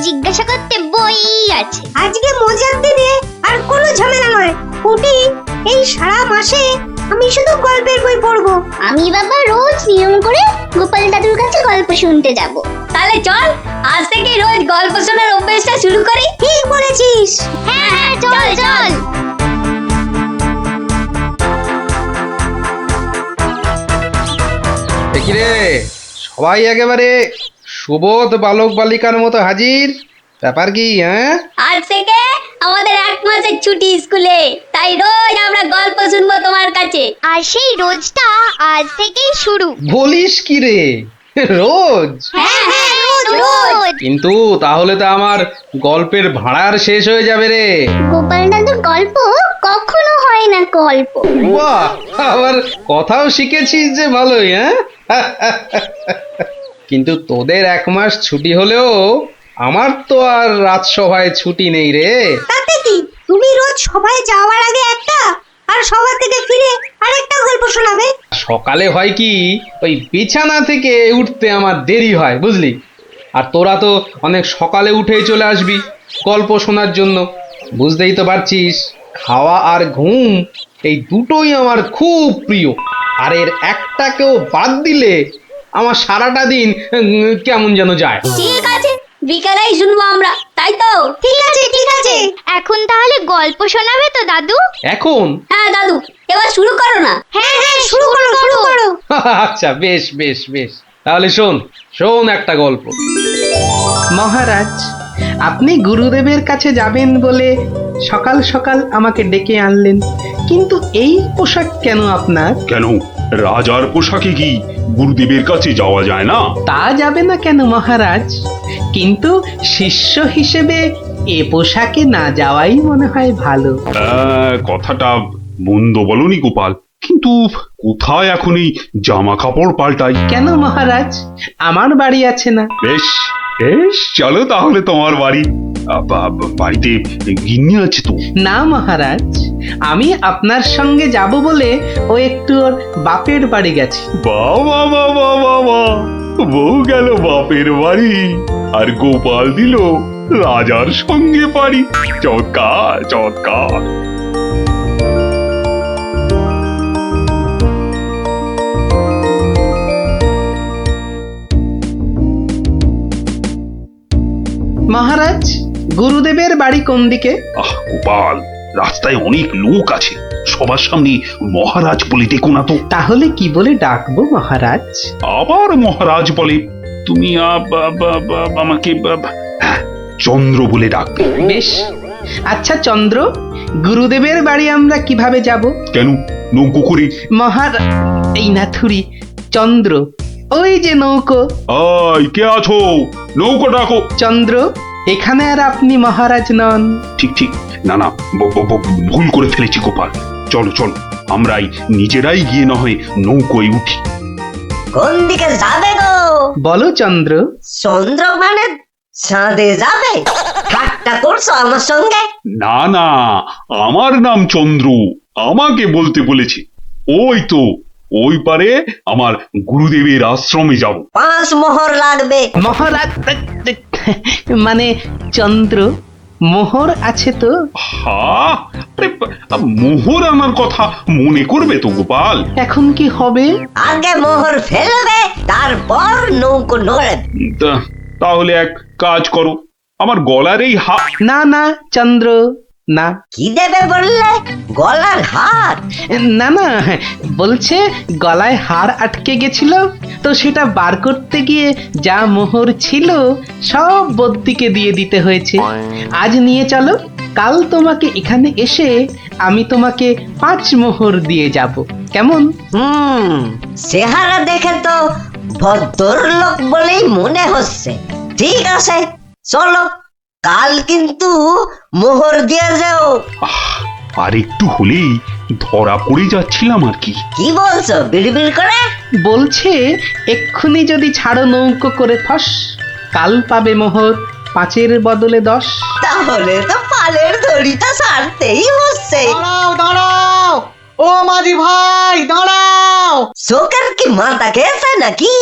জিজ্ঞাসা করতে বই আছে। আজকে মজার দিনে আর কোনো ঝামেলা নয়। পুটি, এই সারা মাসে আমি শুধু গল্পের বই পড়বো। আমি বাবা রোজ নিয়ম করে গোপাল দাদুর কাছে গল্প শুনতে যাব। তাহলে চল আজ থেকে রোজ গল্প শোনার অভ্যাসটা শুরু করি। ঠিক বলেছিস। হ্যাঁ হ্যাঁ চল চল। দেখি রে, সবাই একেবারে সুবোধ বালক বালিকার মতো হাজির। ব্যাপার কি? হ্যাঁ, আজ থেকে আমাদের 1 মাসের ছুটি স্কুলে, তাই রোজ আমরা গল্প শুনবো তোমার কাছে। আর সেই রোজটা আজ থেকেই শুরু। বলিস কি রে, রোজ? হ্যাঁ হ্যাঁ রোজ রোজ। কিন্তু তাহলে তো আমার গল্পের ভাড়ার শেষ হয়ে যাবে রে। গোপাল দাদুর গল্প কখনো হয় না গল্প। বাহ, আবার কথাও শিখেছিস যে ভালোই। হ্যাঁ, কিন্তু তোদের 1 মাস ছুটি হলেও আমার তো আর রাজসভায় ছুটি নেই রে। তাতে কি, তুমি রোজ সভায় যাওয়ার আগে একটা আর সভা থেকে ফিরে আরেকটা গল্প শোনাবে। সকালে হয় কি, ওই বিছানা থেকে উঠতে আমার দেরি হয় বুঝলি। আর তোরা তো অনেক সকালে উঠেই চলে আসবি গল্প শোনার জন্য। বুঝতেই তো পারছিস, খাওয়া আর ঘুম এই দুটোই আমার খুব প্রিয়। আর এর একটাকেও বাদ দিলে আমার সারাটা দিন কেমন যেন যায়। ঠিক আছে, বিকালেই শুনবো আমরা, তাই তো? ঠিক আছে ঠিক আছে। এখন তাহলে গল্প শোনাবে তো দাদু? এখন? হ্যাঁ দাদু, এবার শুরু করো না। হ্যাঁ হ্যাঁ শুরু করো শুরু করো। আচ্ছা, বেশ বেশ বেশ, তাহলে শোন শোন একটা গল্প। মহারাজ, আপনি গুরুদেবের কাছে যাবেন বলে সকাল সকাল আমাকে ডেকে আনলেন, কিন্তু এই পোশাক কেন আপনার? কেন, রাজার পোশাকে কি গুরুদেবের কাছে যাওয়া যায় না? তা যাবে না কেন মহারাজ, কিন্তু শিষ্য হিসেবে এ পোশাকে না যাওয়াই মনে হয় ভালো। কথাটা মন্দ বলনি গোপাল, কিন্তু কোথায় এখন এই জামা কাপড় পাল্টাই? কেন মহারাজ, আমার বাড়ি আছে না? বেশ বেশ, চলো তাহলে তোমার বাড়ি। বাড়িতে গিন্নি আছে তো? না মহারাজ, আমি আপনার সঙ্গে যাব বলে ও একটু ওর বাপের বাড়ি গেছে। বাবা বাবা বাবা, বউ গেল বাপের বাড়ি আর গোপাল দিল রাজার সঙ্গে বাড়ি। চমৎকার চমৎকার। মহারাজ, গুরুদেবের বাড়ি কোন দিকে? গোপাল, রাস্তায় অনেক লোক আছে, সবার সামনে মহারাজ বলে ডেকো না তো। তাহলে কি বলে ডাকবো মহারাজ? আবার মহারাজ বলে? তুমি আমাকে চন্দ্র বলে ডাকবে। বেশ, আচ্ছা চন্দ্র, গুরুদেবের বাড়ি আমরা কিভাবে যাব? কেন, নৌকো করে? এই না থুরি, চন্দ্র, ওই যে নৌকো। কে আছো? নৌকো ডাকো। চন্দ্র, এখানে আর আপনি মহারাজ নন। ঠিক ঠিক, না না, ভুল করে ফেলেছি গোপাল। চলো চলো, আমরাই নিজেরাই গিয়ে না হয় নৌকোয় উঠি। কোন দিকে যাবে গো? বলো চন্দ্র। চন্দ্র মানে চাঁদে যাবে? ঠাট্টা করছো আমার সঙ্গে? না না, আমার নাম চন্দ্র, আমাকে বলতে বলেছে। ওই তো ওই পারে আমার গুরুদেবের আশ্রমে যাব। 5 মোহর লাগবে। মহারাজ মানে চন্দ্র, মোহর আছে তো? মোহর আনার কথা মনে করবে তো গোপাল। এখন কি হবে? আগে মোহর ফেলবে, তারপর নৌকো নড়বে। তাহলে এক কাজ করো, আমার গলার এই না না চন্দ্র, না। কি দেবে বললে? গলার হার? না না, বলছে গলায় হার আটকে গেছিল, তো সেটা বার করতে গিয়ে যা মোহর ছিল সব বদ্যিকে দিয়ে দিতে হয়েছে। আজ নিয়ে চলো, কাল তোমাকে এখানে এসে আমি তোমাকে 5 মোহর দিয়ে যাব, কেমন? চেহারা দেখে তো ভদ্রলোক বলেই মনে হচ্ছে। ঠিক আছে, চলো, কাল কিন্তু মোহর দিয়ে যাও। আর একটু হলেই ধরা পড়ে যাচ্ছিলাম আর কি। কি বলছো বিড়বিড় করে? বলছে এক্ষুনি যদি ছাড়ো নৌকো করে ফস, কাল পাবে মোহর 5-এর বদলে 10। তাহলে তো পালের দড়িটা ছাড়তেই হচ্ছে। দাঁড়াও দাঁড়াও, ও মাঝি ভাই দাঁড়াও। চোখের কি মাথা খেয়েছে নাকি?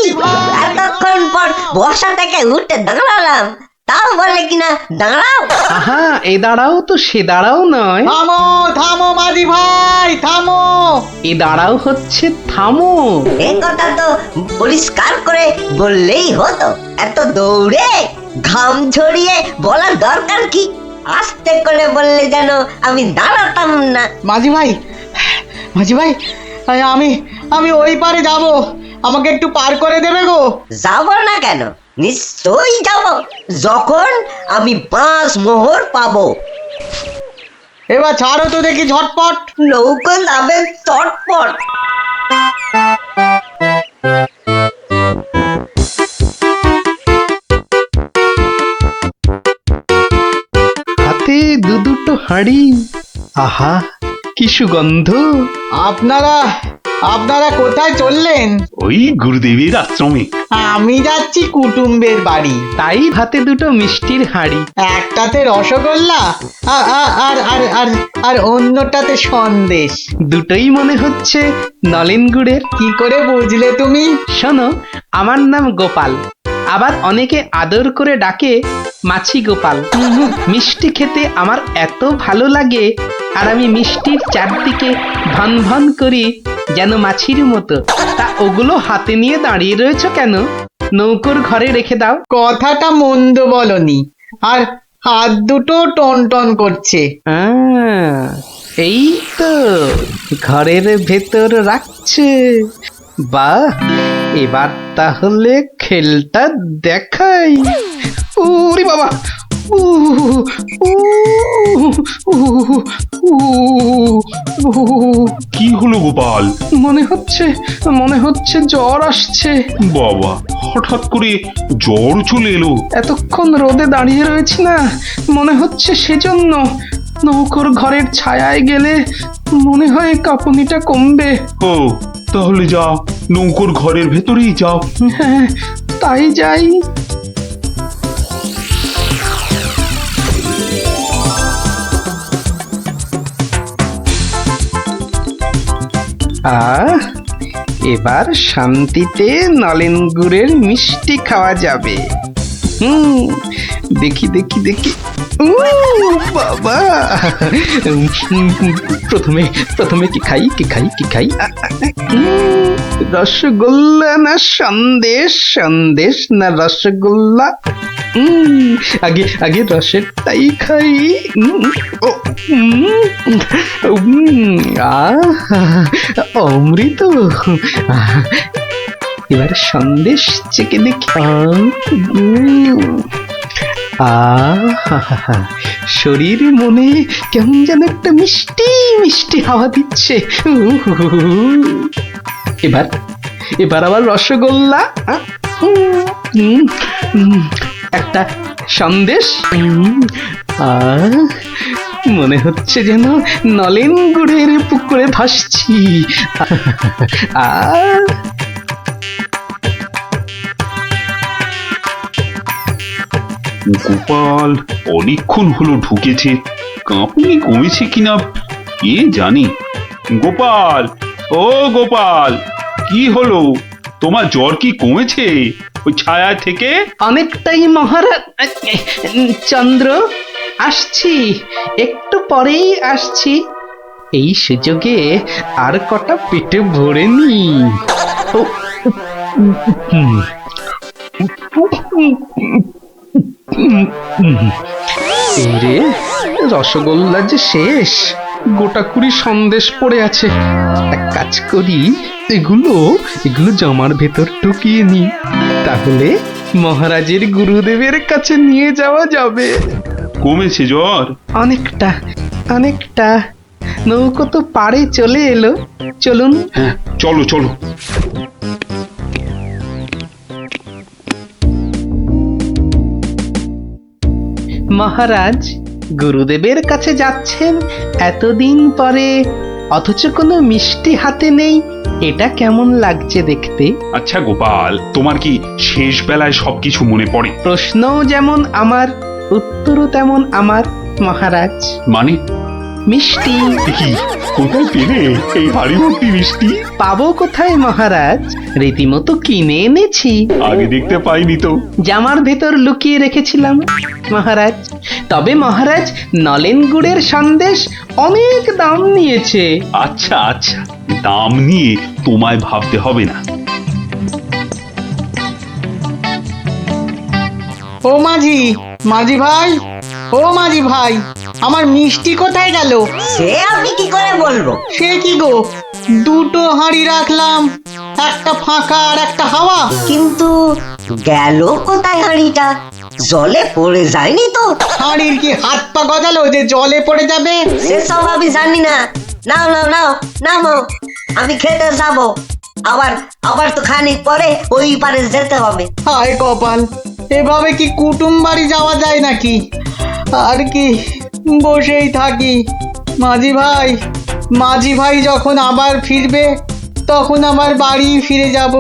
এতক্ষণ পর বসা থেকে উঠে দাঁড়ালাম, তাও বলে বলে কিনা দাঁড়াও। আহা, এ দাঁড়াও তো সে দাঁড়াও নয়, থামো থামো মাঝি ভাই থামো। এ দাঁড়াও হচ্ছে থামো। এ কথা তো পরিষ্কার করে বললেই হতো, এত দৌড়ে ঘাম ঝরিয়ে বলার দরকার কি? আস্তে করে বললে যেন আমি দাঁড়াতাম না। মাঝি ভাই, মাঝি ভাই, আমি আমি ওই পারে যাব, আমাকে একটু পার করে দেবে গো? যাব না কেন, নিশ্চয়ই যাব, যখন আমি 5 মোহর পাবো। এবার ছাড়ো তো দেখি ঝটপট। নৌকো নামে চটপট। হাতে দুটো হাঁড়ি, আহা কি সুগন্ধ। আপনারা আপনারা কোথায় চললেন? ওই গুরুদেবের আশ্রমে। আমি যাচ্ছি কুটুম্বের বাড়ি। তাই হাতে দুটো মিষ্টির হাঁড়ি। একটাতে রসগোল্লা আর আর আর আর আর আর অন্যটাতে সন্দেশ। দুটোই মনে হচ্ছে নলেন গুড়ের। কি করে বুঝলে তুমি? শোনো, আমার নাম গোপাল, আবার অনেকে আদর করে ডাকে মাছি গোপাল। মিষ্টি খেতে আমার এত ভালো লাগে, আর আমি মিষ্টির চারদিকে ভন ভন করি যেন মাছির মতো। তা ওগুলো হাতে নিয়ে দাঁড়িয়ে রয়েছো কেন? নৌকোর ঘরে রেখে দাও। কথাটা মন্দ বলনি, আর হাত দুটো টন টন করছে। এই তো ঘরের ভেতর রাখছে। বাহ, এবার তাহলে খেলটা দেখাই। ওরে বাবা, উ উ উ উ কি হলো গোপাল? মনে হচ্ছে জ্বর আসছে। বাবা, হঠাৎ করে জ্বর চলে এলো? এতক্ষণ রোদে দাঁড়িয়ে রয়েছি না, মনে হচ্ছে সেজন্য। নৌকোর ঘরের ছায়ায় গেলে মনে হয় কাঁপুনিটা কমবে। ও, তাহলে যাও, নৌকোর ঘরের ভেতরেই যাও। হ্যাঁ, তাই যাই। এবার শান্তিতে নলেন গুড়ের মিষ্টি খাওয়া যাবে। দেখি দেখি দেখি। বাবা, প্রথমে কি খাই কি খাই কি খাই? রসগোল্লা না সন্দেশ? সন্দেশ না রসগোল্লা? আগে আগে রসেরটাই খাই। অমৃত। এবার সন্দেশ চেকে দেখি। শরীর মনে কেমন যেন একটা মিষ্টি মিষ্টি হাওয়া দিচ্ছে। এবার এবার আবার রসগোল্লা, একটা সন্দেশ। মনে হচ্ছে যেন নলেন গুড়ের পুকুরে ভাসছি। গোপাল অনেকক্ষণ হলো ঢুকেছে, কাঁপুনি কমেছে কিনা কে জানি। গোপাল, ও গোপাল, কি হলো? তোমার জ্বর কি কমেছে ওই ছায়া থেকে? অনেকটাই মহারাজ। চন্দ্র, আসছি, একটু পরেই আসছি। এই সুযোগে আর কটা পেটে ভরে নি। রে, রসগোল্লা যে শেষ, গোটা কুড়ি সন্দেশ পড়ে আছে। এক কাজ করি, এগুলো জামার ভেতর ঢুকিয়ে নি, তাহলে মহারাজের গুরুদেবের কাছে নিয়ে যাওয়া যাবে। কমেছে জ্বর? অনেকটা অনেকটা। নৌকো তো পাড়ে চলে এলো, চলুন। হ্যাঁ, চলো চলো। মহারাজ, গুরুদেবের কাছে যাচ্ছেন এতদিন পরে, অথচ কোনো মিষ্টি হাতে নেই। এটা কেমন লাগছে দেখতে? আচ্ছা গোপাল, তোমার কি শেষ বেলায় সবকিছু মনে পড়ে? প্রশ্নও যেমন আমার, উত্তরও তেমন আমার মহারাজ। মিষ্টি। কি কোথায় পেলে এই হাড়ি ভর্তি মিষ্টি? পাবো কোথায় মহারাজ, রীতিমতো কিনে এনেছি। আগে দেখতে পাইনি তো। জামার ভেতর লুকিয়ে রেখেছিলাম মহারাজ। তবে মহারাজ, নলেন গুড়ের সন্দেশ অনেক দাম নিয়েছে। আচ্ছা আচ্ছা, দাম নিয়ে তোমায় ভাবতে হবে না। ও মাঝি, মাঝি ভাই, ও মাঝি ভাই, আমার মিষ্টি কোথায় গেল? সে আমি কি করে বলবো? সে কি গো, দুটো হাঁড়ি রাখলাম, একটা ফাঁকা আর একটা হাওয়া। কিন্তু গেল কোথায় হাঁড়িটা? জলে পড়ে যায়নি তো? হাঁড়ির কি হাত পা গজালো যে জলে পড়ে যাবে? সেসব আমি জানি না। নাও নাও নাও নামো, আমি খেতে যাবো। আবার আবার তো খানিক পরে ওই পারে যেতে হবে। হায় কপাল, এভাবে কি কুটুম বাড়ি যাওয়া যায় নাকি? আর কি বসেই থাকি। মাঝি ভাই যখন আবার ফিরবে তখন আমার বাড়ি ফিরে যাব।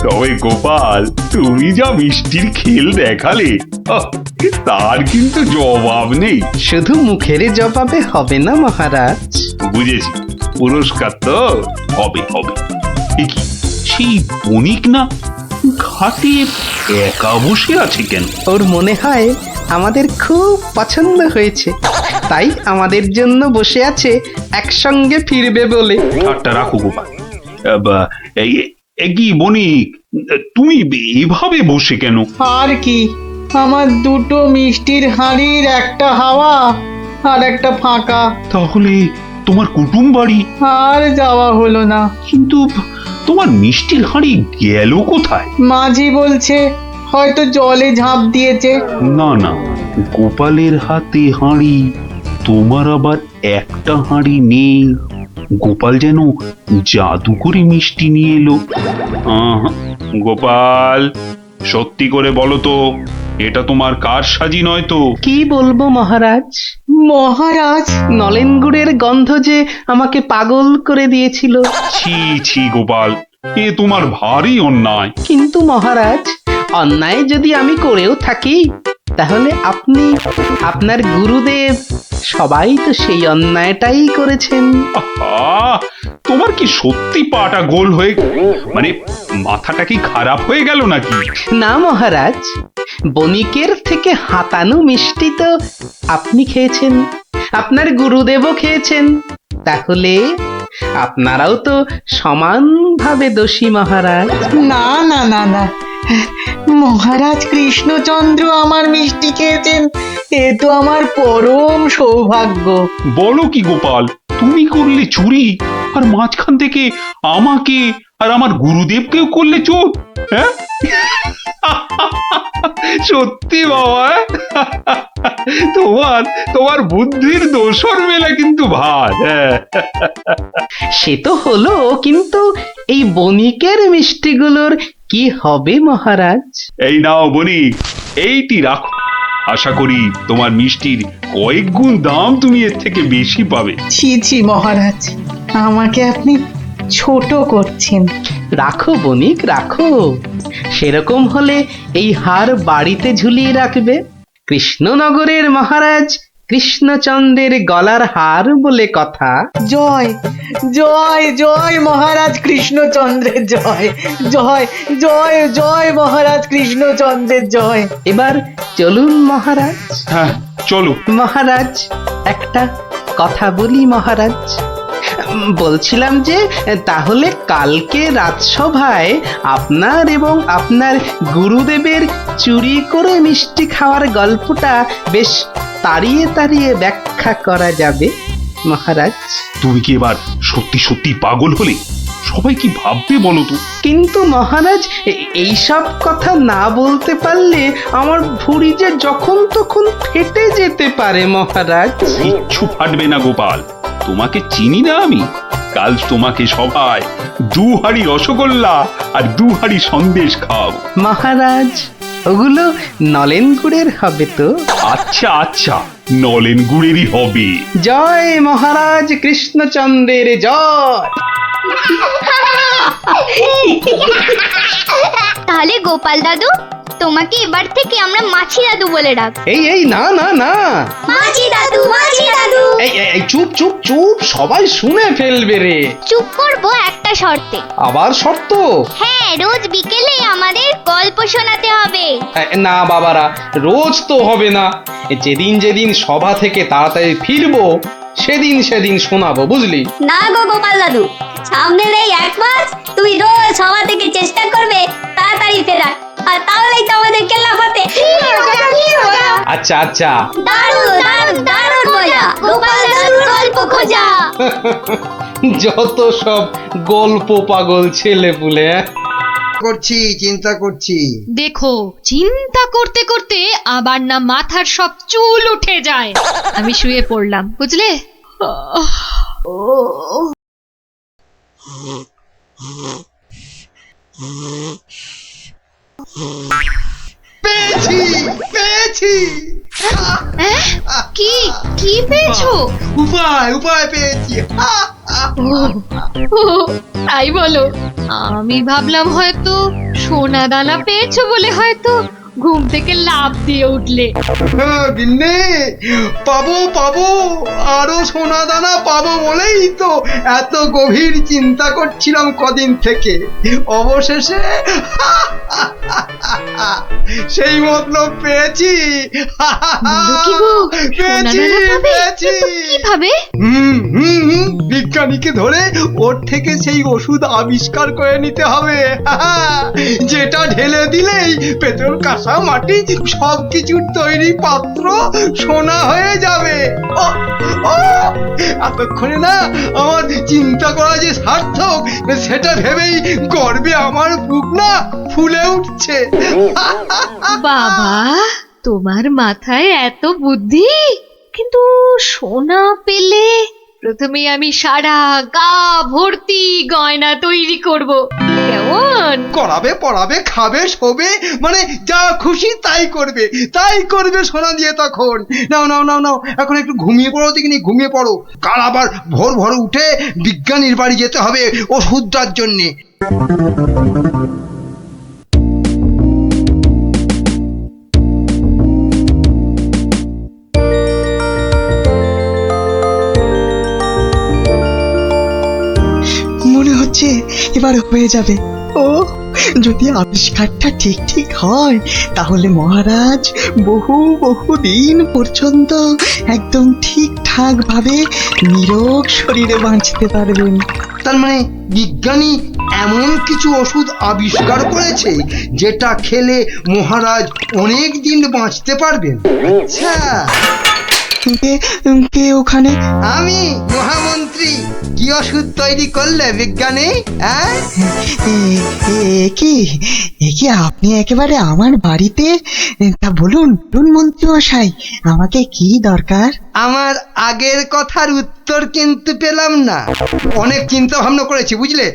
তবে গোপাল, তুমি যা মিষ্টির খেল দেখালে, তার কিন্তু জবাব নেই। শুধু মুখের জবাবে হবে না মহারাজ। বুঝেছি, পুরস্কার তো হবে হবে। এ কি, সেই বণিক না ঘাটে একা বসে আছে কেন? ওর মনে হয় আমাদের খুব পছন্দ হয়েছে, তাই আমাদের জন্য বসে আছে, একসঙ্গে ফিরবে বলে। ঠাট্টা রাখো গোপাল। কি বণিক, তুমি এভাবে বসে কেন? আর কি, আমার দুটো মিষ্টির হাঁড়ির একটা হাওয়া আর একটা ফাঁকা। তাহলে তোমার কুটুম বাড়ি আর যাওয়া হলো না। কিন্তু তোমার মিষ্টির হাঁড়ি গেল কোথায়? মাঝি বলছে হয়তো জলে ঝাঁপ দিয়েছে। না না, গোপালের হাতে হাঁড়ি, তোমার আবার একটা হাঁড়ি নেই। গোপাল যেন জাদু করে মিষ্টি নিয়ে এলো। গোপাল, সত্যি করে বলো তো, এটা তোমার কার সাজি নয় তো? কি বলবো মহারাজ? মহারাজ, নলেন গুড়ের গন্ধ যে আমাকে পাগল করে দিয়েছিল। ছি ছি গোপাল, এ তোমার ভারী অন্যায়। কিন্তু মহারাজ, অন্যায় যদি আমি করেও থাকি, তাহলে আপনি, আপনার গুরুদেব, সবাই তো সেই অন্যায়টাই করেছেন। আহা, তোমার কি সত্যি পাটা গোল হয়ে, মানে মাথাটা কি খারাপ হয়ে গেল নাকি? না মহারাজ, বণিকের থেকে হাতানো মিষ্টি তো আপনি খেয়েছেন, আপনার গুরুদেবও খেয়েছেন, তাহলে আপনারাও তো সমানভাবে দোষী মহারাজ। না না না না, মহারাজ কৃষ্ণচন্দ্র আমার মিষ্টি খেয়েছেন, এ তো আমার পরম সৌভাগ্য। বলো কি গোপাল, তুমি করলে চুরি, আর মাঝখান থেকে আমাকে আর আমার গুরুদেবকেও করলে চোর? হ্যাঁ, সত্যি বাবা, তোমার তোমার বুদ্ধির দোসর মেলা কিন্তু ভার। সে তো হলো, কিন্তু এই বণিকের মিষ্টিগুলোর কি হবে মহারাজ? এই নাও বণিক, এইটি রাখো। আশা করি তোমার মিষ্টির কয়েক গুণ দাম তুমি এর থেকে বেশি পাবে। ছি ছি মহারাজ, আমাকে আপনি ছোট করছেন। রাখো বণিক, রাখো। সেরকম হলে এই হার বাড়িতে ঝুলিয়ে রাখবে। কৃষ্ণনগরের মহারাজ কৃষ্ণচন্দ্রের গলার হার বলে কথা। জয় জয় জয় মহারাজ কৃষ্ণচন্দ্রের জয়, জয় জয় জয় মহারাজ কৃষ্ণচন্দ্রের জয়। এবার চলুন মহারাজ। হ্যাঁ চলো। মহারাজ, একটা কথা বলি মহারাজ। বলছিলাম যে, তাহলে কালকে রাজসভায় আপনার এবং আপনার গুরুদেবের চুরি করে মিষ্টি খাওয়ার গল্পটা বেশ তাড়িয়ে তাড়িয়ে ব্যাখ্যা করা যাবে মহারাজ। তুমি কি এবার সত্যি সত্যি পাগল হলে? সবাই কি ভাববে বলো তো? কিন্তু মহারাজ, এইসব কথা না বলতে পারলে আমার ভুঁড়ি যে যখন তখন ফেটে যেতে পারে মহারাজ। কিচ্ছু ফাটবে না গোপাল, তোমাকে চিনি না আমি? কাল তোমাকে সবাই 2 হাঁড়ি রসগোল্লা আর 2 হাঁড়ি সন্দেশ খাওয়াবো। মহারাজ, ওগুলো নলেন গুড়ের হবে তো? আচ্ছা আচ্ছা, নলেন গুড়েরই হবে। জয় মহারাজ কৃষ্ণচন্দ্রের জয়। তাহলে গোপাল দাদু, তোমাকে এবার থেকে আমরা মাছি দাদু বলে ডাক। এই না না না, মাছি দাদু, মাছি দাদু। এই চুপ চুপ চুপ, সবাই শুনে ফেলবে রে। চুপ করবো একটা শর্তে। আবার শর্ত? হ্যাঁ, রোজ বিকেলে আমাদের গল্প শোনাতে হবে। না বাবারা, রোজ তো হবে না। যেদিন যেদিন সভা থেকে তাড়াতাড়ি ফিরবো সেদিন সেদিন শোনাবো, বুঝলি? না গো গোপাল দাদু, সামনের এই 1 মাস তুমি রোজ সভা থেকে চেষ্টা করবে তাড়াতাড়ি ফেরার, আর তাহলেই তো আমাদের কেল্লা ফতে। আচ্ছা আচ্ছা, দারুণ দারুণ দারুণ মজা, গোপাল দাদুর গল্প খোঁজা। যত সব গল্প পাগল ছেলে পুলে। করছি, চিন্তা করছি। দেখো, চিন্তা করতে করতে আবার না মাথার সব চুল উঠে যায়। আমি শুয়ে পড়লাম, বুঝলে? পেয়েছি পেয়েছি, কি কি পেয়েছো? উপায় পেয়েছি। ও, তাই বলো? আমি ভাবলাম হয়তো সোনা দানা পেয়েছো বলে হয়তো ঘুম থেকে লাফ দিয়ে উঠলে। গিন্নি, পাবো আরো সোনা দানা পাবো বলেই তো এত গভীর চিন্তা করছিলাম কদিন থেকে। অবশেষে সেই মতলব পেয়েছি। বলো কি গো, সোনা দানা পাবে? পেয়েছি। কিভাবে? বিজ্ঞানীকে ধরে ওর থেকে সেই ওষুধ আবিষ্কার করে নিতে হবে, যেটা ঢেলে দিলেই পেট্রোল, কাঁসা, মাটি সবকিছুর তৈরি পাত্র সোনা হয়ে যাবে। এতক্ষণে না আমার চিন্তা করা যে সার্থক, সেটা ভেবেই গর্বে আমার বুক না ফুলে উঠছে। বাবা, তোমার মাথায় এত বুদ্ধি! কিন্তু সোনা পেলে প্রথমে আমি সারা গা ভর্তি গয়না তৈরি করব, কেমন? করাবে, পড়াবে, খাবে, শোবে, মানে যা খুশি তাই করবে সোনা দিয়ে। তখন নাও এখন একটু ঘুমিয়ে পড়ো, দেখিনি ঘুমিয়ে পড়ো। কাল আবার ভোর উঠে বিজ্ঞানীর বাড়ি যেতে হবে ওষুধটার জন্যে। মনে হচ্ছে এবার হয়ে যাবে। ও, যদি আবিষ্কারটা ঠিক হয় তাহলে মহারাজ বহু দিন পর্যন্ত একদম ঠিকঠাক ভাবে নিরোগ শরীরে বাঁচতে পারবেন। তার মানে বিজ্ঞানী এমন কিছু ওষুধ আবিষ্কার করেছে যেটা খেলে মহারাজ অনেক দিন বাঁচতে পারবেন। আচ্ছা, কে ওখানে? আমি মহামন্ত্রী। কি ওষুধ তৈরি করলে বিজ্ঞানী? কি আপনি একেবারে আমার বাড়িতে? তা বলুন মন্ত্রী মশাই, আমাকে কি দরকার? আমার আগের কথার উত্তর কিন্তু পেলাম না। অনেক চিন্তা ভাবনা করেছি, বুঝলে।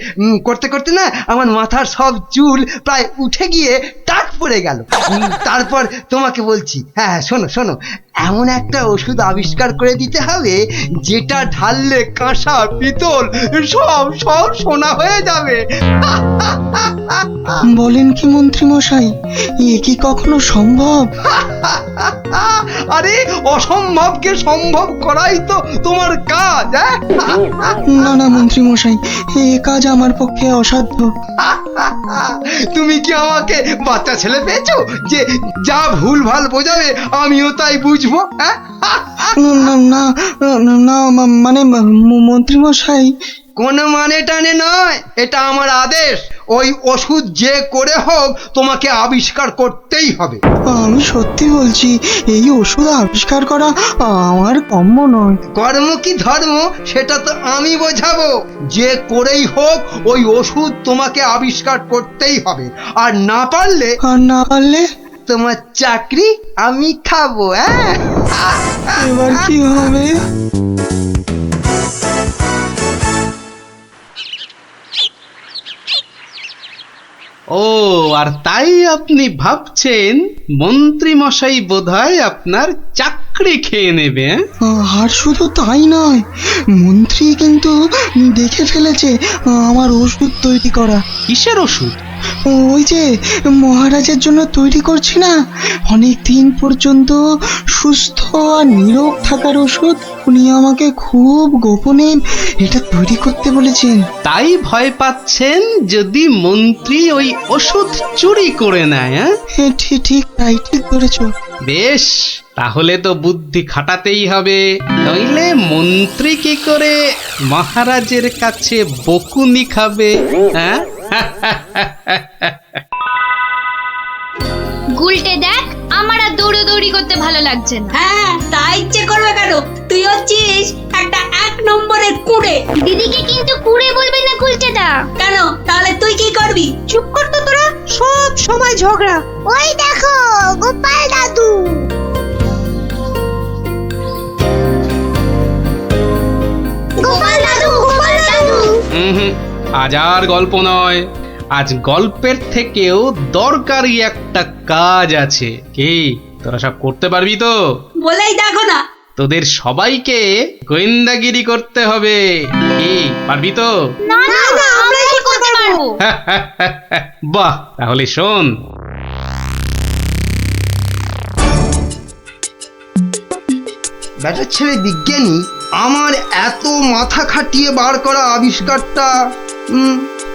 করতে করতে না আমার মাথার সব চুল প্রায় উঠে গিয়ে টাক পড়ে গেল। তারপর তোমাকে বলছি, হ্যাঁ শোনো, এমন একটা ওষুধ আবিষ্কার করে দিতে হবে যেটা ঢাললে কাঁসা, পিতল সব সোনা হয়ে যাবে। বলেন কি মন্ত্রী মশাই, এ কি কখনো সম্ভব? আরে অসম্ভবকে সম্ভব করাই তো তোমার কাজ। না মন্ত্রী মশাই, এ কাজ আমার পক্ষে অসাধ্য। তুমি কি আমাকে বাচ্চা ছেলে পেয়েছো যে যা ভুল ভাল বোঝাবে আমিও তাই বুঝবো? না মানে মন্ত্রী মশাই, কোনো মানে টানে নয়, এটা আমার আদেশ। ওই ওষুধ যে করে হোক তোমাকে আবিষ্কার করতেই হবে। আমি সত্যি বলছি, এই ওষুধ আবিষ্কার করা আমার কম্য নয়। কর্ম কি ধর্ম সেটা তো আমি বোঝাবো। যে করেই হোক ওই ওষুধ তোমাকে আবিষ্কার করতেই হবে, আর না পারলে তোমার চাকরি আমি খাবো। এবার কি হবে? ও আর তাই আপনি ভাবছেন মন্ত্রী মশাই বোধহয় আপনার চাকরি খেয়ে নেবে, হ্যাঁ? আর শুধু তাই নয়, মন্ত্রী কিন্তু দেখে ফেলেছে আমার ওষুধ তৈরি করা। কিসের ওষুধ? ওই যে মহারাজের জন্য তৈরি করছি না, অনেক দিন পর্যন্ত সুস্থ আর নীরব থাকার ওষুধ। উনি আমাকে খুব গোপনে এটা তৈরি করতে বলেছেন। তাই ভয় পাচ্ছেন যদি মন্ত্রী ওই ওষুধ চুরি করে নেয়, হ্যাঁ? ঠিক তাই, ঠিক ধরেছো। বেশ, তাহলে তো বুদ্ধি খাটাতেই হবে, নইলে মন্ত্রী কি করে মহারাজের কাছে বকুনি খাবে, হ্যাঁ? গুলটে দেখ, আমার আর দৌড়ি করতে ভালো লাগছে না। হ্যাঁ, তা ইচ্ছে করবে কেন? তুই হচ্ছিস একটা 1 নম্বরের কুড়ে। দিদিকে কিন্তু কুড়ে বলবি না গুলটেদা। কেন? তাহলে তুই কি করবি? চুপ কর তো তোরা, সব সময় ঝগড়া। ওই দেখো গোপাল দাদু। গোপাল দাদু, গোপাল দাদু। আজ আর গল্প নয়, আজ গল্পের থেকেও দরকারি একটা কাজ আছে। কি তোরা সব করতে পারবি তো? বলেই দেখো না। তোদের সবাইকে গোয়েন্দাগিরি করতে হবে। কি পারবি তো? না না, আমরা কি করতে পারবো? বাহ, তাহলে শোন। ব্যাটার ছেলে বিজ্ঞানী আমার এত মাথা খাটিয়ে বার করা আবিষ্কারটা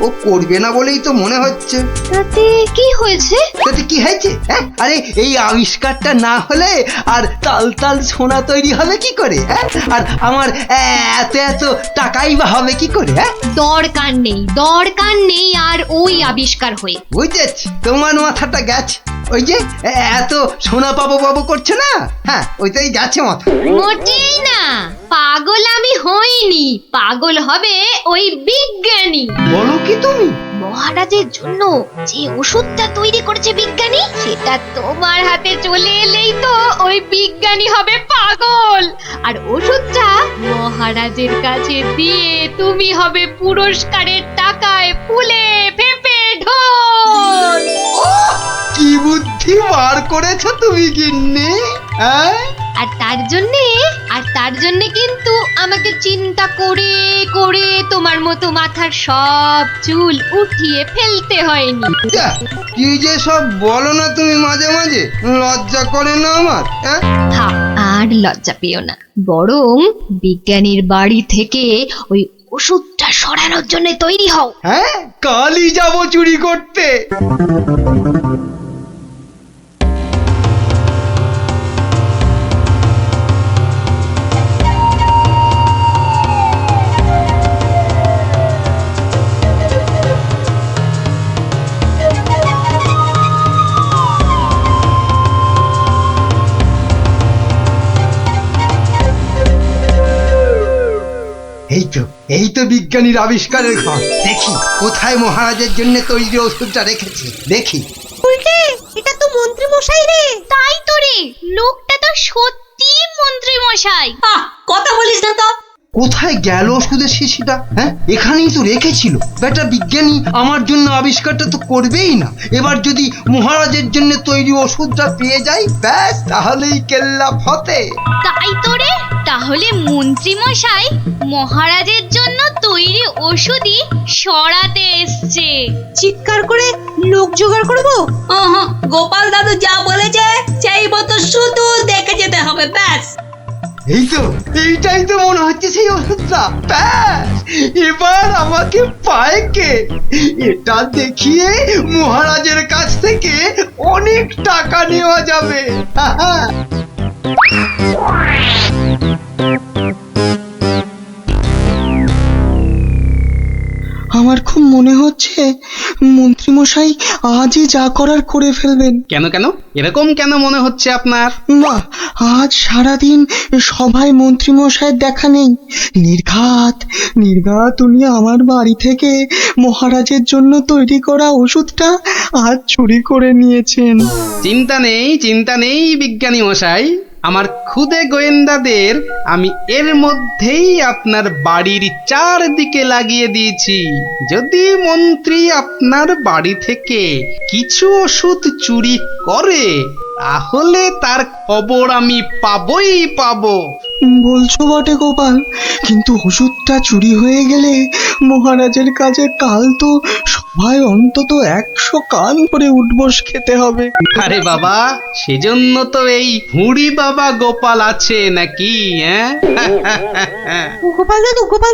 ও করবে না বলেই তো মনে হচ্ছে। তাতে কি হয়েছে? তাতে কি হয়েছে? হ্যাঁ, আরে এই আবিষ্কারটা না হলে আর তাল তাল সোনা তৈরি হবে কি করে? হ্যাঁ, আর আমার এত এত টাকাই বা হবে কি করে? হ্যাঁ, দরকার নেই আর ওই আবিষ্কার হয়ে। বুঝেছি, তোমার মাথাটা গেছে। ওই যে এত সোনা পাবো করছে না, হ্যাঁ ওইটাই গেছে মাথা। মোটেই না, পাগল আমি হইনি, পাগল হবে ওই বিজ্ঞানী। বলো কি তুমি? মহারাজের জন্য যে ওষুধটা তৈরি করেছে বিজ্ঞানী, সেটা তোমার হাতে চলে এলেই তো ওই বিজ্ঞানী হবে পাগল, আর ওষুধটা মহারাজের কাছে দিয়ে তুমি হবে পুরস্কারের টাকায় ফুলে ফেপে ঢোল। কি বুদ্ধি বার করেছো তুমি গিন্নি, হ্যাঁ? আর তার জন্যে কিন্তু আমাকে চিন্তা করে করে তোমার মতো মাথার সব চুল উঠিয়ে ফেলতে হয়নি। কি যে সব বলো না তুমি মাঝে মাঝে, লজ্জা করে না আমার? হ্যাঁ, থাক, আর লজ্জা পেও না, বরং বিজ্ঞানীর বাড়ি থেকে ওই ওষুধটা সরানোর জন্য তৈরি হও। হ্যাঁ, কালই যাবো চুরি করতে। এই তো বিজ্ঞানীর আবিষ্কারের ঘর। দেখি কোথায় মহারাজের জন্য তৈরি ওষুধটা রেখেছি, দেখি। উল্টে, এটা তো মন্ত্রী মশাই রে। তাই তো রে, লোকটা তো সত্যি মন্ত্রী মশাই। কথা বলিস না তো। কোথায় গেল ওষুধের শিশিটা? হ্যাঁ, এখানেই তো রেখেছিল। বেটা বিজ্ঞানী আমার জন্য আবিষ্কারটা তো করবেই না। এবার যদি মহারাজের জন্য তৈরি ওষুধটা পেয়ে যাই, ব্যাস তাহলেই কেল্লা ফতে। তাই তো রে, তাহলে মন্ত্রী মশাই মহারাজের জন্য তৈরি ওষুধই সরাতে এসছে। চিৎকার করে লোক জোগাড় করবো। গোপাল দাদু যা বলেছে সেই মতো শুধু দেখে যেতে হবে, ব্যাস। এইটাই তো মনে হচ্ছে সেই ওষুধটা। ব্যাস, এবার আমাকে পায় কে? এটা দেখিয়ে মহারাজের কাছ থেকে অনেক টাকা নেওয়া যাবে। আমার খুব মনে হচ্ছে মন্ত্রীমশাই আজই যা করার করে ফেলবেন। কেন কেন এরকম কেন মনে হচ্ছে আপনার? বাহ, আজ সারাদিন সভায় মন্ত্রীমশাইয়ের দেখা নেই। নির্ঘাত উনি আমার বাড়ি থেকে মহারাজের জন্য তৈরি করা ওষুধটা আজ চুরি করে নিয়েছেন। চিন্তা নেই বিজ্ঞানী মশাই, আমার খুদে গোয়েন্দাদের আমি এর মধ্যেই আপনার বাড়ির চারদিকে লাগিয়ে দিয়েছি। যদি মন্ত্রী আপনার বাড়ি থেকে কিছু ওষুধ চুরি করে তাহলে তার খবর আমি পাবই পাবো। বলছো বটে গোপাল, কিন্তু ওষুধটা চুরি হয়ে গেলে মহারাজের কাছে কাল তো সবাই অন্তত 100 কান করে উঠবস খেতে হবে। আরে বাবা, সেজন্য তো এই হুড়ি বাবা গোপাল আছে নাকি? হ্যাঁ গোপাল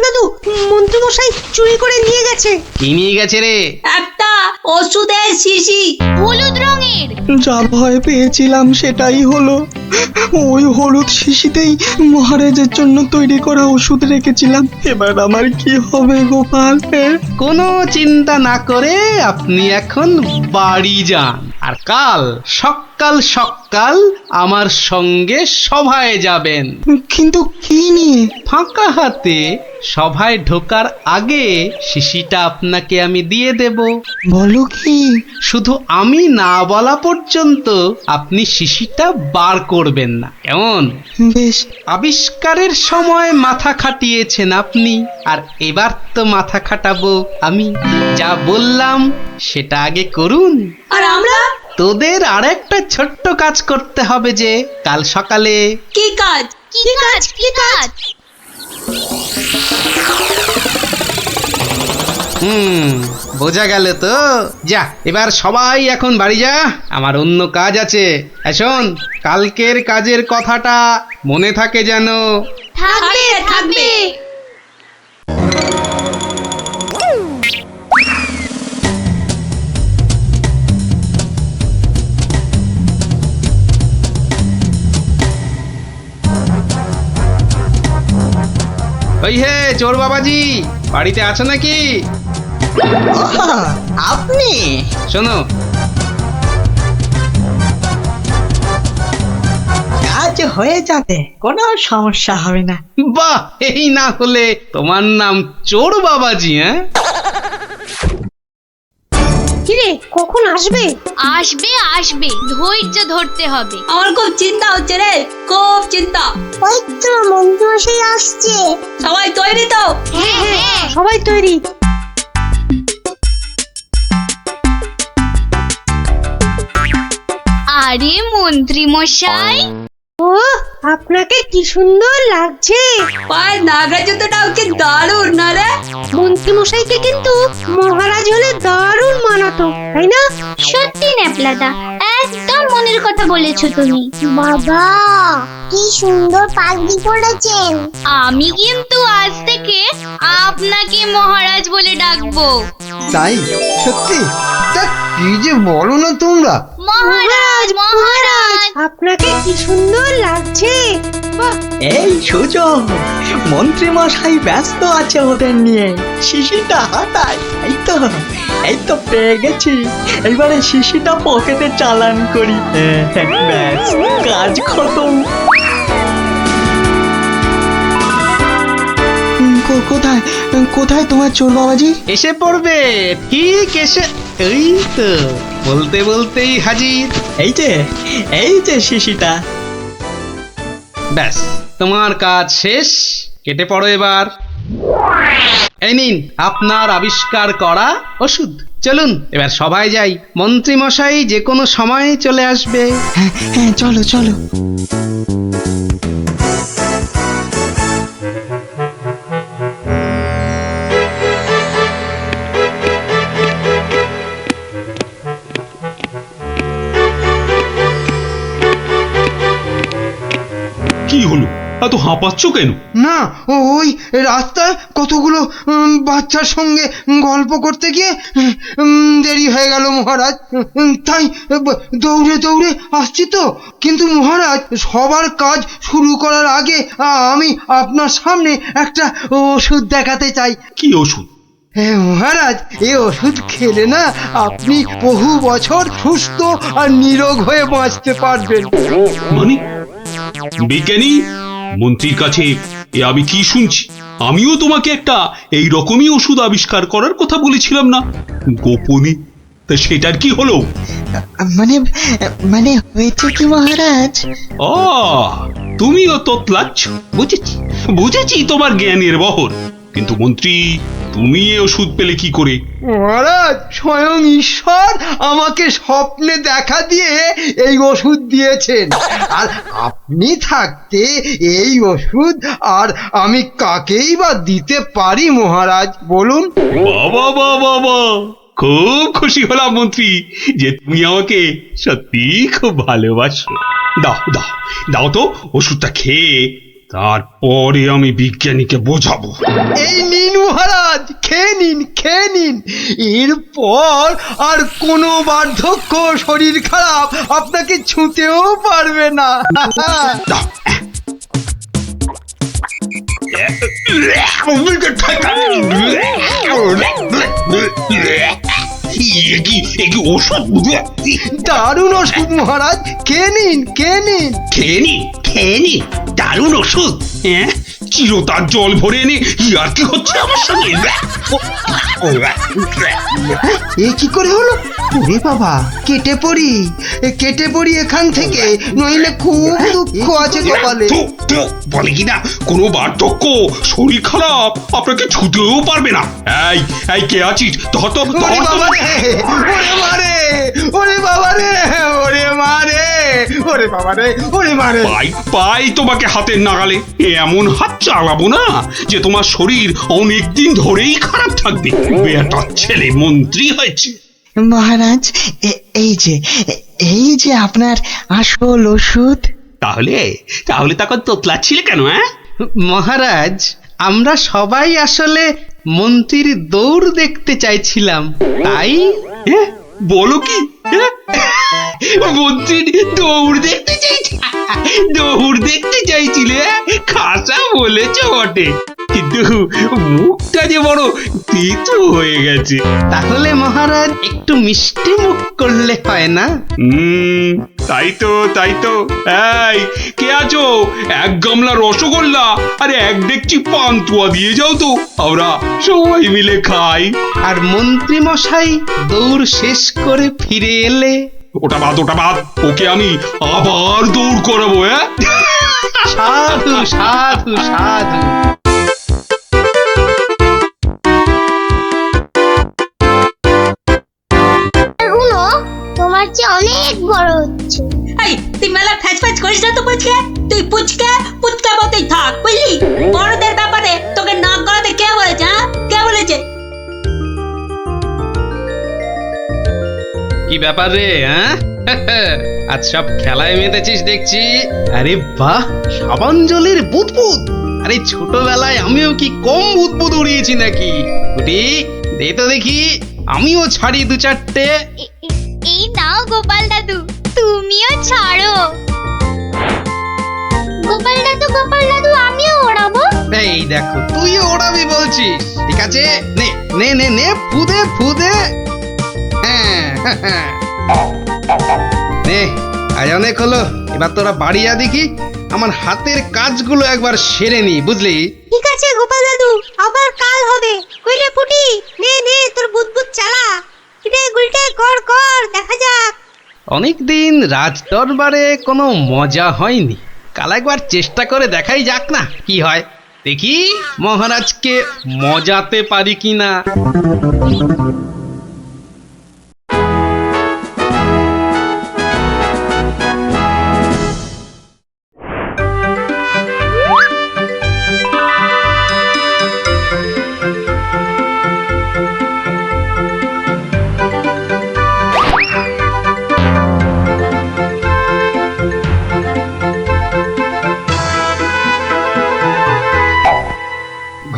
দাদু মন্ত্রী মশাই চুরি করে নিয়ে গেছে। কি নিয়ে গেছে রে? একটা ওষুধের শিশি হলুদ রঙের। যা ভয় পেয়েছিলাম সেটাই হলো। ওই হলুদ শিশিতেই মহারাজের জন্য তৈরি করা ওষুধ রেখেছিলাম। এবার আমার কি হবে গোপাল? কোনো চিন্তা না করে আপনি এখন বাড়ি যান, আর কাল সকাল সকাল আমার সঙ্গে সভায় যাবেন। কিন্তু কি নিয়ে? ফাঁকা হাতে সভায় ঢোকার আগে শিশিটা আপনাকে আমি দিয়ে দেব। বলো কি? শুধু আমি না বলা পর্যন্ত আপনি শিশিটা বার করবেন না, কেমন? বেশ। আবিষ্কারের সময় মাথা খাটিয়েছেন আপনি, আর এবার তো মাথা খাটাবো আমি। যা বললাম সেটা আগে করুন। আর আমরা? তোদের আরেকটা ছোট্ট কাজ করতে হবে যে কাল সকালে। কি কাজ? কি কাজ? কি কাজ? বোঝা গেল তো? যা, এবার সবাই এখন বাড়ি যা, আমার অন্য কাজ আছে। শোন, কালকের কাজের কথাটা মনে থাকে যেন। থাকবে থাকবে। ওই হে চোর বাবাজি, বাড়িতে আছো নাকি? আপনি? শোনো, কাজ হয়ে যাবে, কোনো সমস্যা হবে না। বাহ, এই না হলে তোমার নাম চোর বাবাজি? হ্যাঁ, কিরে কখন আসবে? আসবে আসবে, ধৈর্য ধরতে হবে। আমার খুব চিন্তা হচ্ছে রে, খুব চিন্তা। ওই তো মন্ত্রী মশাই আসছে। সবাই তৈরি তো? হ্যাঁ হ্যাঁ। সবাই তৈরি। আরে মন্ত্রী মশাই, ও আপনাকে কি সুন্দর লাগছে। পায়ে নাগরা জুতোটাও কি দারুণ না রে? মন্ত্রী মশাইকে কিন্তু মহারাজ হলে দারুণ মানাতো, তাই না? সত্যি ন্যাপলাদা, একদম মনের কথা বলেছো তুমি। বাবা, কি সুন্দর পাগড়ি পরেছেন। আমি কিন্তু আজ থেকে আপনাকে মহারাজ বলে ডাকবো। তাই? সত্যি? তা কি যে বলো না তোমরা। মহারাজ মহারাজ। আপনাকে কি সুন্দর লাগছে। বাহ, এই সুযোগ, মন্ত্রী মশাই ব্যস্ত আছে ওদের নিয়ে। শিশিটা হাতায়। এই তো পেয়ে গেছি। এবারে শিশিটা পকেটে চালান করি। ব্যাস, কাজ খতম। কোথায় কোথায় তোমার চোর বাবাজি? এসে পড়বে, ঠিক এসে। এই তো বলতে বলতেই হাজির। এই যে শিশিটা। ব্যাস, তোমার কাজ শেষ, কেটে পড়ো এবার। এই নিন আপনার আবিষ্কার করা ওষুধ। চলুন এবার সবাই যাই, মন্ত্রী মশাই যে কোনো সময় চলে আসবে। হ্যাঁ, চলো চলো। কি হলো, এত হাঁপাচ্ছ কেন? না, ওই রাস্তায় কতগুলো বাচ্চার সঙ্গে গল্প করতে গিয়ে দেরি হয়ে গেল মহারাজ। তাই দৌড়ে দৌড়ে আসছি তো। কিন্তু মহারাজ, সবার কাজ শুরু করার আগে আমি আপনার সামনে একটা ওষুধ দেখাতে চাই। কি ওষুধ? হ্যাঁ মহারাজ, এই ওষুধ খেলে না আপনি বহু বছর সুস্থ আর নিরোগ হয়ে বাঁচতে পারবেন। মানে বিজ্ঞানী, মন্ত্রীর কাছে এ আমি কি শুনছি? আমিও তোমাকে একটা এই রকমই ওষুধ আবিষ্কার করার কথা বলেছিলাম না গোপনে? তা সেটার কি হলো? মানে মানে হয়েছে কি মহারাজ, ও, তুমিও তোতলাচ্ছ, বুঝেছি বুঝেছি তোমার জ্ঞানের বহর। কিন্তু মন্ত্রী, তুমি এ ওষুধ পেলে কি করে? মহারাজ, স্বয়ং ঈশ্বর আমাকে স্বপ্নে দেখা দিয়ে এই ওষুধ দিয়েছেন। আর আপনি থাকতে এই ওষুধ আর আমি কাকেই বা দিতে পারি মহারাজ, বলুন? বাবা বাবা বাবা, খুব খুশি হলাম মন্ত্রী যে তুমি আমাকে সত্যি খুব ভালোবাসো। দাও দাও দাও তো ওষুধটা খেয়ে, তারপরে আমি বিজ্ঞানীকে বোঝাবো। এই নিন মহারাজ, খেয়ে নিন খেয়ে নিন। এরপর আর কোনো বার্ধক্য, শরীর খারাপ আপনাকে ছুঁতেও পারবে না। দাও। ওষুধ দারুণ ওষুধ মহারাজ, খেয়ে নিন খেয়ে নিন। খেয়ে নি দারুণ ওষুধ। হ্যাঁ, চিরতার জল ভরে এনে আর কি হচ্ছে আমার সঙ্গে? এ কি করে হলো? ওরে বাবা, কেটে পড়ি এখান থেকে, নইলে খুব দুঃখ আছে কপালে। বলে কিনা কোনো বার্ধক্য, শরীর খারাপ আপনাকে ছুতেও পারবে না। এই এই কে আছিস? ধর তো, ওরে বাবা রে, ওরে মারে, ওরে বাবা রে, ওরে মারে, ওরে বাবা রে, ওরে মারে। পাই তোমাকে হাতের নাগালে। এমন হাত চালাবো না যে তোমার শরীর অনেক দিন ধরেই খারাপ থাকবে। বেটার ছেলে মন্ত্রী হয়েছে। মহারাজ এই যে আপনার আসল ওষুধ। তাহলে তখন তোতলাচ্ছিলে কেন? হ্যাঁ মহারাজ, আমরা সবাই আসলে মন্ত্রীর দৌড় দেখতে চাইছিলাম, তাই। বলো কি? মন্ত্রীর দৌড় দেখতে চাইছিলে? খাসা বলেছ বটে, কিন্তু মুখটা যে বড় তেতো হয়ে গেছে। তাহলে মহারাজ একটু মিষ্টি মুখ করলে হয় না? তাই তো। এই কে আছো? এক গামলা রসগোল্লা আর এক ডেকচি পান্তুয়া দিয়ে যাও তো, আমরা সবাই মিলে খাই। আর মন্ত্রী মশাই দৌড় শেষ করে ফিরে এলে? ওটা বাদ, ওকে আমি আবার দৌড় করাবো। হ্যাঁ, সাধু সাধু সাধু। তোমার চেয়ে অনেক বড় হচ্ছে। এই, তুই মেলা ফ্যাচ করিস না তো পুচকে। তুই পুচকা মতোই থাক, বুঝলি? বড়দের ব্যাপারে তোকে নাক গলাতে কে বলেছে? হ্যাঁ, কে বলেছে? কি ব্যাপার রে? হ্যাঁ, আজ সব খেলায় মেতেছিস দেখছি। আরে বাহ, সাবাঞ্জলির বুদবুদ। আরে ছোটবেলায় আমিও কি কম বুদবুদ উড়িয়েছি নাকি? কুটি, দে তো দেখি, আমিও ছাড়ি দু চারটে। এই নাও গোপাল দাদু, তুমিও ছাড়ো। গোপাল দাদু আমিও ওড়াবো। এই দেখো, তুইও ওড়াবি বলছিস? ঠিক আছে, নে নে নে নে, ফুদে। হ্যাঁ, নে, আজ অনেক হলো, এবার তোরা বাড়ি যা দেখি। আমার হাতের কাজগুলো একবার সেরে নি, বুঝলি? ঠিক আছে গোপাল দাদু, আবার কাল হবে। কইলে ফুটি, নে তোর বুদবুদ চালা। কিরে গুলটে, কর দেখা যাক। অনেকদিন রাজ দরবারে কোনো মজা হয়নি, কাল একবার চেষ্টা করে দেখাই যাক না কি হয়। দেখি মহারাজকে মজাতে পারি কিনা।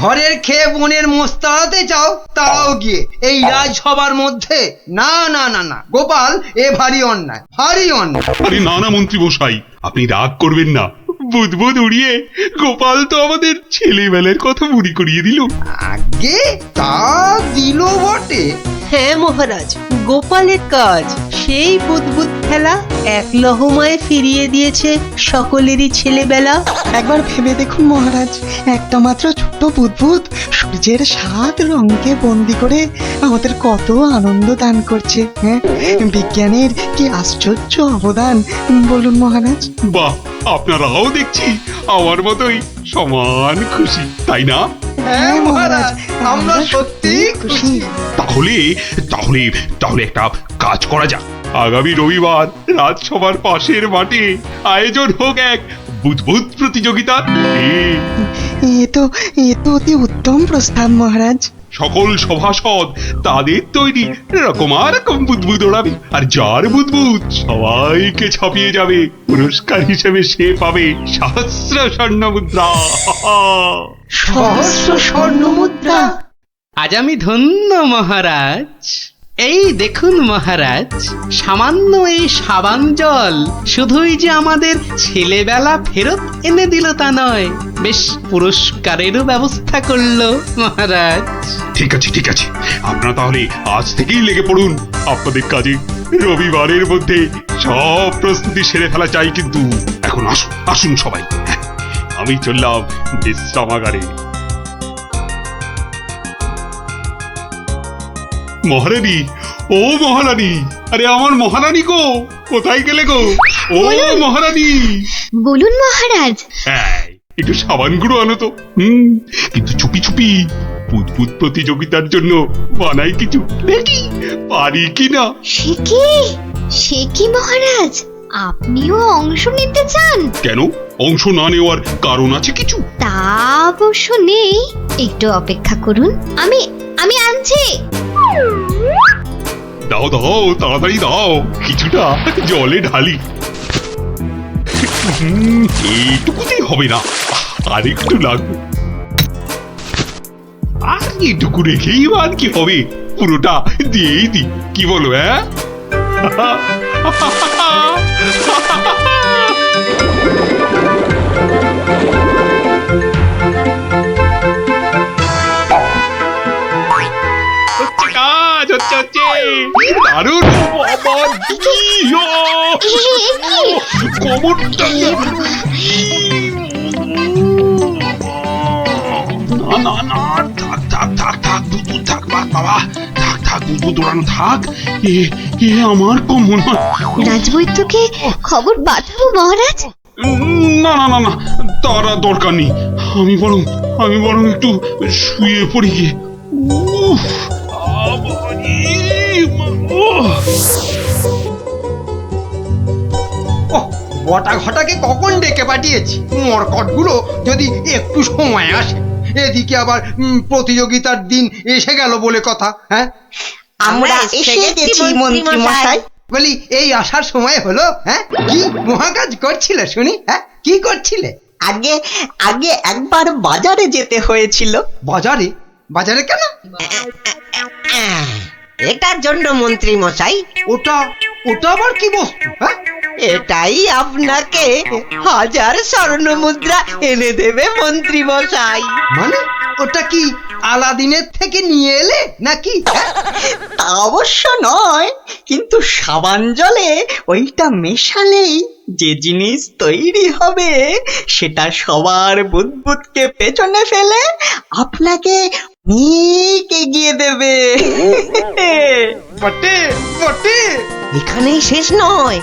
ঘরের খেয়ে বনের মোষ তাড়াতে চাও, তারাও গিয়ে এই রাজসভার মধ্যে। না, গোপাল, এ ভারী অন্যায়। আরে না মন্ত্রী মশাই, আপনি রাগ করবেন না। বুদবুদ উড়িয়ে গোপাল তো আমাদের ছেলেবেলার কথা মনে করিয়ে দিল। আগে তা দিল বটে, হ্যাঁ মহারাজ, গোপালের কাজ। সেই বুদবুদ খেলা এক লহমায় ফিরিয়ে দিয়েছে সকলেরই ছেলেবেলা। একবার ভেবে দেখুন মহারাজ, একটা মাত্র ছোট বুদবুদ সূর্যের 7 রঙকে বন্দি করে আমাদের কত আনন্দ দান করছে। হ্যাঁ, বিজ্ঞানের কি আশ্চর্য অবদান বলুন মহারাজ। বাহ, আপনারাও দেখছি আমার মতোই সমান খুশি, তাই না? হ্যাঁ মহারাজ, আমরা সত্যি খুশি। তাহলে তাহলে তাহলে একটা কাজ করা যাক। আগামী রবিবার রাজসভার পাশের মাঠে আয়োজন হোক এক বুদবুদ প্রতিযোগিতা। এ তো অতি উত্তম প্রস্তাব মহারাজ। সকল সভাসদ তাদের তৈরি রকম বুদবুদ ওড়াবে, আর যার বুদবুদ সবাইকে ছাপিয়ে যাবে, পুরস্কার হিসেবে সে পাবে 1000 স্বর্ণ মুদ্রা। 1000 স্বর্ণ মুদ্রা? আজ আমি ধন্য মহারাজ। এই দেখুন মহারাজ, সামান্য এই সাবান জল শুধুই যে আমাদের ছেলেবেলা ফেরত এনে দিল তা নয়, বেশ পুরস্কারেরও ব্যবস্থা করলো মহারাজ। ঠিক আছে ঠিক আছে, আপনারা তাহলে আজ থেকেই লেগে পড়ুন আপনাদের কাজে। রবিবারের মধ্যে সব প্রস্তুতি সেরে ফেলা চাই কিন্তু। এখন আসুন আসুন সবাই, আমি চললাম বিশ্রামাগারে। মহারানী, ও মহারানী, আরে আমার মহারানী গো, কোথায় গেলে গো? ও মহারানী। বলুন মহারাজ। একটু সাবান গুঁড়ো আনো তো। কিন্তু চুপি চুপি, বুদবুদ প্রতিযোগিতার জন্য বানাই কিছু, দেখি পারি কিনা। সে কি মহারাজ, আপনিও অংশ নিতে চান? কেন, অংশ না নেওয়ার কারণ আছে কিছু? তা অবশ্য নেই, একটু অপেক্ষা করুন, আমি আনছি। দাও দাও, তাড়াতাড়ি দাও, কিছুটা জলে ঢালি। এইটুকুতেই হবে না, আর একটু লাগবে। আর এইটুকু রেখেই আর কি হবে, পুরোটা দিয়েই দি, কি বলো? হ্যাঁ, কাজ হচ্ছে হচ্ছে দারুণ। কবরটা না না, থাক থাক থাক থাক, বুদবুদ থাক বাবা, থাক থাক, বুদবুদ দৌড়ানো থাক। এ আমার কম মনে হয়। রাজবৈদ্যকে খবর পাঠাবো মহারাজ? না না না না, তার দরকার নেই। আমি বরং একটু শুয়ে পড়ি গিয়ে। বটা ঘটাকে কখন ডেকে পাঠিয়েছি, মরকটগুলো যদি একটু সময় আসে। এদিকে আবার প্রতিযোগিতার দিন এসে গেল বলে কথা। হ্যাঁ, আমরা এসে গেছি মন্ত্রী মশাই। বলি এই আসার সময় হলো? হ্যাঁ, কি মহাকাজ করছিলে শুনি? হ্যাঁ, কি করছিলে? আগে আগে একবার বাজারে যেতে হয়েছিল। বাজারে? বাজারে কেন? এটার জন্য মন্ত্রী মশাই। ওটা আবার কি বস্তু? হ্যাঁ, এটাই আপনাকে 1000 স্বর্ণ মুদ্রা এনে দেবে মন্ত্রী মশাই। মানে ওটা কি আলাদিনের থেকে নিয়ে এলে নাকি? তা অবশ্য নয়, কিন্তু সাবান জলে ওইটা মেশালেই যে জিনিস তৈরি হবে সেটা সবার বুদবুদকে পেছনে ফেলে আপনাকে অনেক এগিয়ে দেবে। বটে বটে, এখানেই শেষ নয়,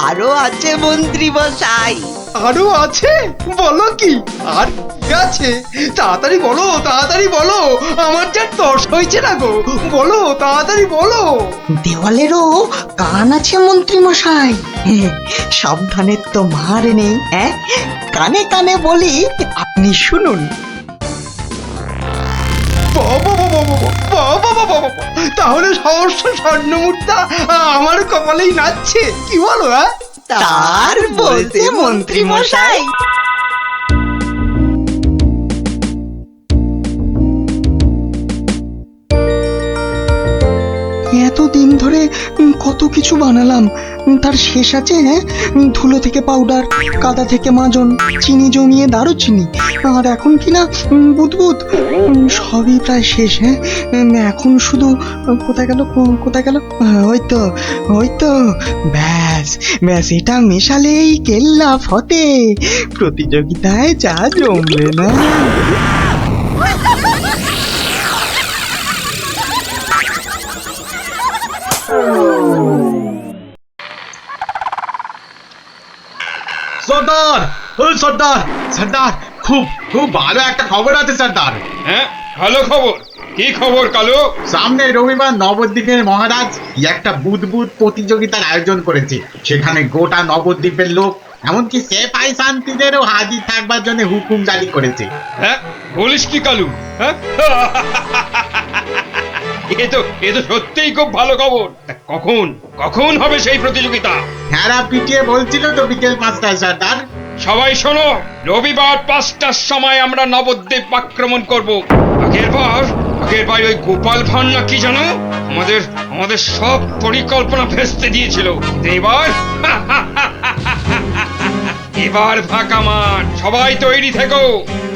আরো আছে মন্ত্রী মশাই। আরো আছে? বলো কি আর আছে? তাড়াতাড়ি বলো, তাড়াতাড়ি বলো, আমার যা তর্স হয়েছে না গো, বলো তাড়াতাড়ি বলো। দেওয়ালেরও কান আছে মন্ত্রী মশাই, সাবধানের তো মার নেই। হ্যাঁ, কানে কানে বলি, আপনি শুনুন। তাহলে 1000 স্বর্ণ মুদ্রা আমার কপালেই নাচছে, কি বলো? হ্যাঁ, তার বলতে মন্ত্রী মশাই। এতদিন ধরে কত কিছু বানালাম, তার শেষ আছে? হ্যাঁ, ধুলো থেকে পাউডার, কাদা থেকে মাজন, চিনি জমিয়ে দারুচিনি, আর এখন কি না বুদবুদ, সবই প্রায় শেষ। হ্যাঁ, এখন শুধু কোথায় গেল, কোথায় গেল? ওই তো ব্যাস ব্যাস, এটা মেশালেই কেল্লা ফতে, প্রতিযোগিতায় যা জমবে না। সর্দার, ও সর্দার, সর্দার, খুব খুব ভালো একটা খবর আছে সর্দার। হ্যাঁ, ভালো খবর। কি খবর কালু? সামনে রবিবার নবদ্বীপের মহারাজ একটা বুদবুদ প্রতিযোগিতার আয়োজন করেছে। সেখানে গোটা নবদ্বীপের লোক, এমনকি সেপাই শান্তিদেরও হাজির থাকবার জন্য হুকুম জারি করেছে। হ্যাঁ, বলিস কি কালু? হ্যাঁ, এ তো সত্যিই খুব ভালো খবর। তা কখন হবে সেই প্রতিযোগিতা? হ্যাঁ, পিটিয়ে বলছিল তো বিকেল 5টায় সর্দার। সবাই শোনো, রবিবার 5টার সময় আমরা নবদ্বীপ আক্রমণ করব। আগের বার ওই গোপাল ভাঁড় না কি জানো, আমাদের সব পরিকল্পনা ভেস্তে দিয়েছিল। এবার ফাঁকা মাঠ, সবাই তৈরি থেকো।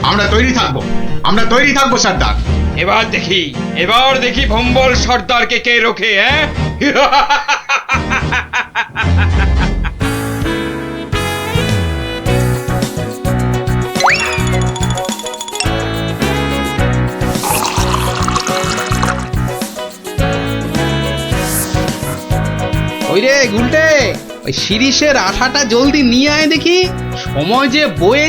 আমরা তৈরি থাকবো সর্দার। এবার দেখি ভম্বল সর্দারকে কে রোখে। হ্যাঁ, ওই রে গুলটে, ওই শিরিষের আঠাটা জলদি নিয়ে আয় দেখি, সময় যে বয়ে